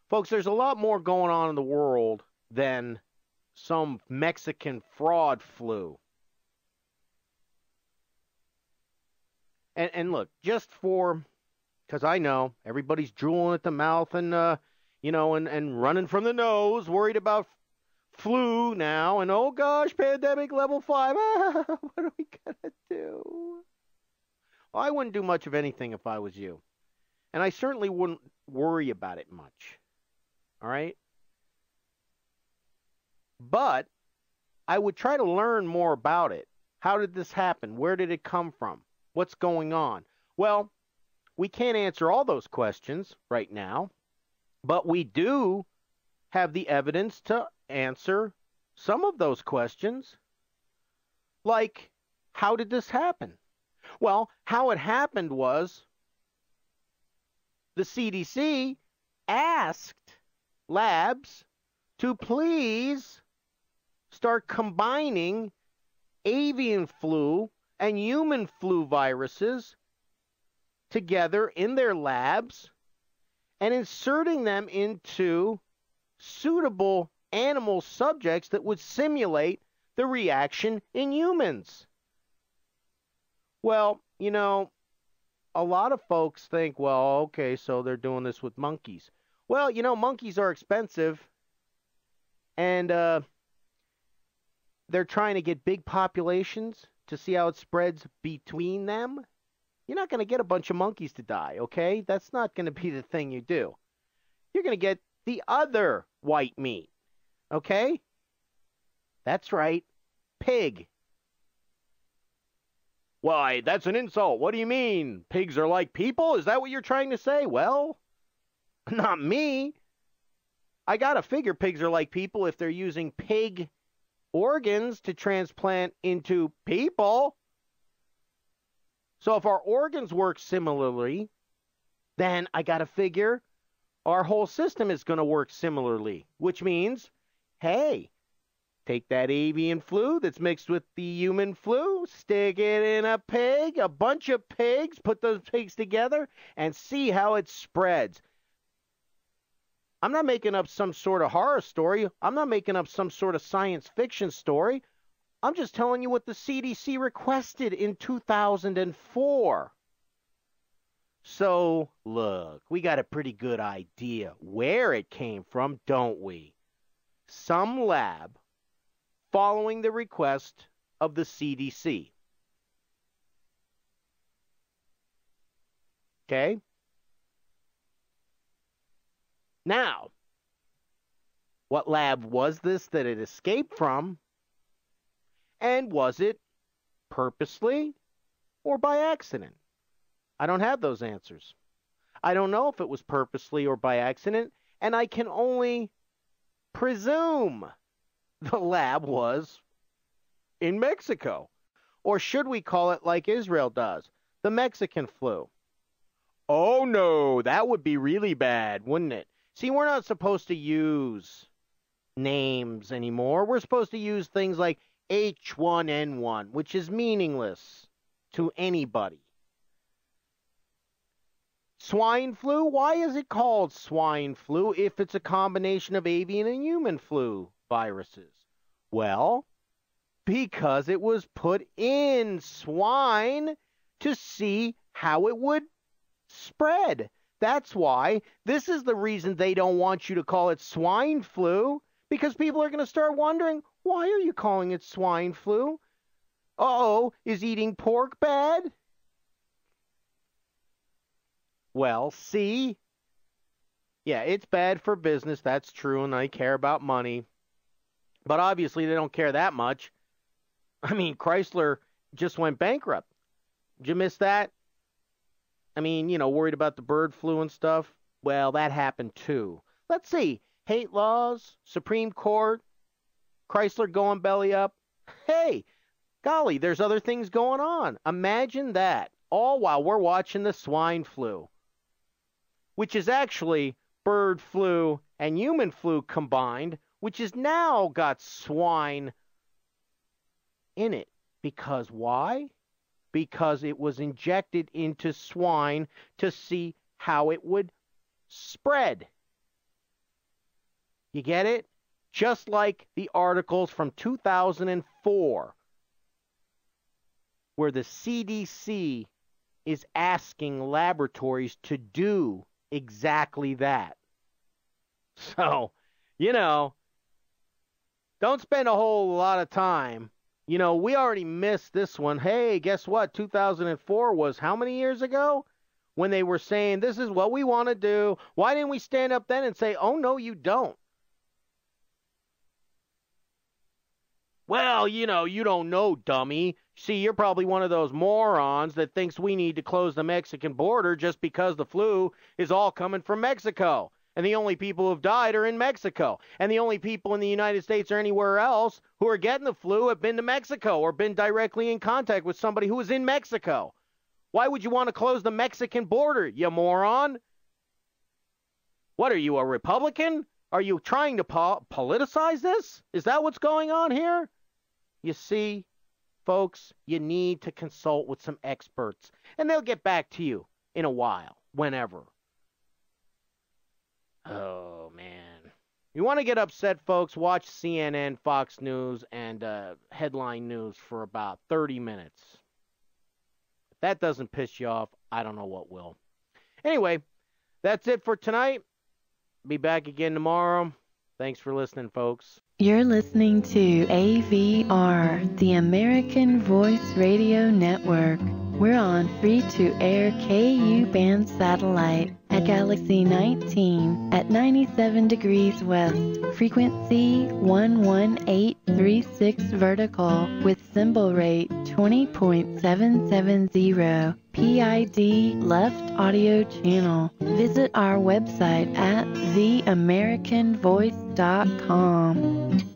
Folks, there's a lot more going on in the world than some Mexican fraud flu. And look, just because I know everybody's drooling at the mouth and, and running from the nose, worried about flu now, and oh gosh, pandemic level 5. What are we going to do? Well, I wouldn't do much of anything if I was you. And I certainly wouldn't worry about it much. All right? But I would try to learn more about it. How did this happen? Where did it come from? What's going on? Well, we can't answer all those questions right now, but we do have the evidence to answer some of those questions. Like, how did this happen? Well, how it happened was the CDC asked labs to please start combining avian flu and human flu viruses together in their labs and inserting them into suitable animal subjects that would simulate the reaction in humans. Well, a lot of folks think, well, okay, so they're doing this with monkeys. Well, monkeys are expensive, and they're trying to get big populations to see how it spreads between them. You're not going to get a bunch of monkeys to die, okay? That's not going to be the thing you do. You're going to get the other white meat, okay? That's right, pig. Why, that's an insult. What do you mean? Pigs are like people? Is that what you're trying to say? Well, not me. I gotta figure pigs are like people if they're using pig organs to transplant into people. So if our organs work similarly, then I gotta figure our whole system is going to work similarly, which means, hey, take that avian flu that's mixed with the human flu, stick it in a pig, a bunch of pigs, put those pigs together, and see how it spreads. I'm not making up some sort of horror story. I'm not making up some sort of science fiction story. I'm just telling you what the CDC requested in 2004. So, look, we got a pretty good idea where it came from, don't we? Some lab following the request of the CDC. Okay? Now, what lab was this that it escaped from? And was it purposely or by accident? I don't have those answers. I don't know if it was purposely or by accident, and I can only presume the lab was in Mexico. Or should we call it like Israel does, the Mexican flu? Oh no, that would be really bad, wouldn't it? See, we're not supposed to use names anymore. We're supposed to use things like H1N1, which is meaningless to anybody. Swine flu? Why is it called swine flu if it's a combination of avian and human flu viruses? Well, because it was put in swine to see how it would spread. That's why. This is the reason they don't want you to call it swine flu, because people are going to start wondering, why are you calling it swine flu? Uh-oh, is eating pork bad? Well, see? Yeah, it's bad for business, that's true, and they care about money. But obviously they don't care that much. I mean, Chrysler just went bankrupt. Did you miss that? I mean, worried about the bird flu and stuff. Well, that happened too. Let's see. Hate laws, Supreme Court, Chrysler going belly up. Hey, golly, there's other things going on. Imagine that, all while we're watching the swine flu, which is actually bird flu and human flu combined, which has now got swine in it. Because why? Because it was injected into swine to see how it would spread. You get it? Just like the articles from 2004, where the CDC is asking laboratories to do exactly that. So, don't spend a whole lot of time. We already missed this one. Hey, guess what? 2004 was how many years ago? When they were saying, this is what we want to do. Why didn't we stand up then and say, oh, no, you don't? Well, you don't know, dummy. See, you're probably one of those morons that thinks we need to close the Mexican border just because the flu is all coming from Mexico. And the only people who've died are in Mexico. And the only people in the United States or anywhere else who are getting the flu have been to Mexico or been directly in contact with somebody who was in Mexico. Why would you want to close the Mexican border, you moron? What, are you a Republican? Are you trying to politicize this? Is that what's going on here? You see, folks, you need to consult with some experts. And they'll get back to you in a while, whenever. Oh, man. You want to get upset, folks, watch CNN, Fox News, and headline news for about 30 minutes. If that doesn't piss you off, I don't know what will. Anyway, that's it for tonight. Be back again tomorrow. Thanks for listening, folks. You're listening to AVR, the American Voice Radio Network. We're on free-to-air KU band satellite at Galaxy 19 at 97 degrees west, frequency 11836 vertical with symbol rate 20.770, PID left audio channel. Visit our website at theamericanvoice.com.